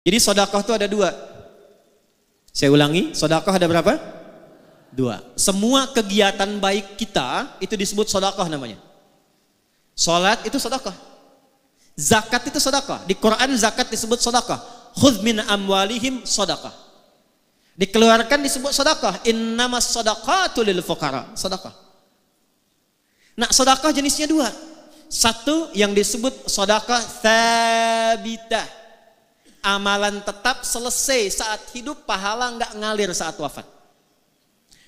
Jadi sedekah itu ada dua. Saya ulangi, sedekah ada berapa? Dua. Semua kegiatan baik kita itu disebut sedekah namanya. Salat itu sedekah. Zakat itu sedekah. Di Quran zakat disebut sedekah. Khudz min amwalihim sedekah. Dikeluarkan disebut sedekah. Innamas shadaqatu lil fuqara. Sedekah. Nah, sedekah jenisnya dua. Satu yang disebut sedekah tsabitah. Amalan tetap selesai saat hidup, pahala enggak ngalir saat wafat.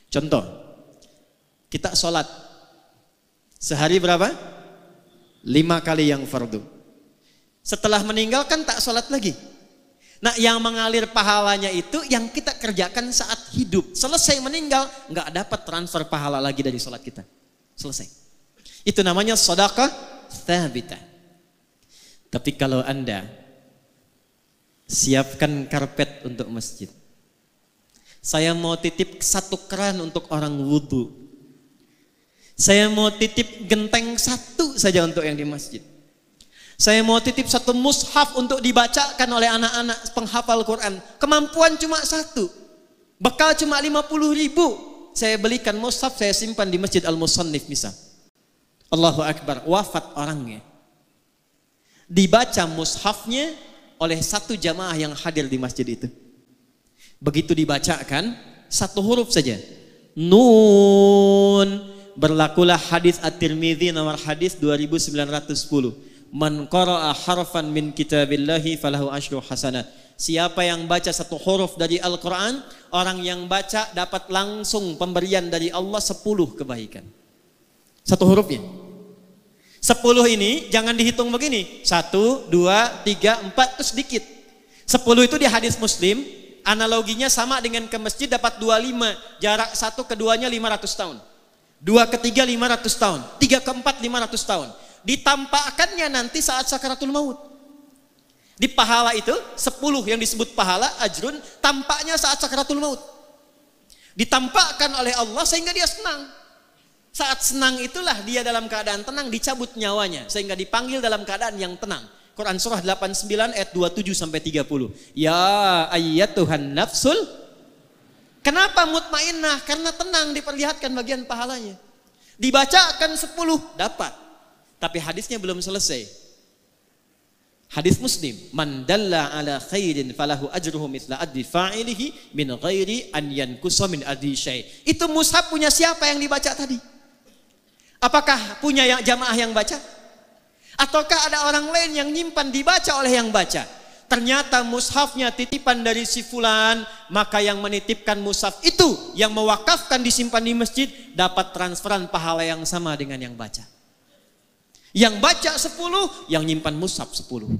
Contoh, kita sholat sehari berapa? 5 kali yang fardu. Setelah meninggal kan tak sholat lagi. Nah, yang mengalir pahalanya itu yang kita kerjakan saat hidup. Selesai meninggal nggak dapat transfer pahala lagi dari sholat kita. Selesai. Itu namanya sedekah tsabitah. Tapi kalau Anda siapkan karpet untuk masjid, saya mau titip 1 keran untuk orang wudhu, saya mau titip genteng 1 saja untuk yang di masjid, saya mau titip 1 mushaf untuk dibacakan oleh anak-anak penghafal Quran, kemampuan cuma 1, bekal cuma 50.000, saya belikan mushaf, saya simpan di Masjid Al-Musannif misal. Allahu Akbar, wafat orangnya, dibaca mushafnya oleh 1 jamaah yang hadir di masjid itu. Begitu dibacakan 1 huruf saja, Nun, berlakulah hadis At-Tirmidzi nomor hadis 2910. Man qara'a harfan min kitabillahi falahu asyru hasanat. Siapa yang baca 1 huruf dari Al-Quran, orang yang baca dapat langsung pemberian dari Allah 10 kebaikan. 1 hurufnya. 10 ini jangan dihitung begini, 1, 2, 3, 4 itu sedikit. 10 itu di hadis Muslim, analoginya sama dengan ke masjid dapat 25, jarak 1 ke 2-nya 500 tahun, 2 ke 3 500 tahun, 3 ke 4 500 tahun. Ditampakkannya nanti saat sakaratul maut. Di pahala itu 10 yang disebut pahala ajrun, tampaknya saat sakaratul maut. Ditampakkan oleh Allah sehingga dia senang. Saat senang itulah dia dalam keadaan tenang dicabut nyawanya sehingga dipanggil dalam keadaan yang tenang. Quran surah 89 ayat 27 sampai 30. Ya ayyatuhan nafsul. Kenapa mutmainnah? Karena tenang, diperlihatkan bagian pahalanya. Dibacakan 10 dapat. Tapi hadisnya belum selesai. Hadis Muslim, man dalla ala khairin falahu ajruhu mithla adli fa'ilihi min ghairi an yankusa min adli syai'. Itu mushaf punya siapa yang dibaca tadi? Apakah punya yang jamaah yang baca? Ataukah ada orang lain yang nyimpan dibaca oleh yang baca? Ternyata mushafnya titipan dari si fulan, maka yang menitipkan mushaf itu yang mewakafkan disimpan di masjid dapat transferan pahala yang sama dengan yang baca. Yang baca 10, yang nyimpan mushaf 10.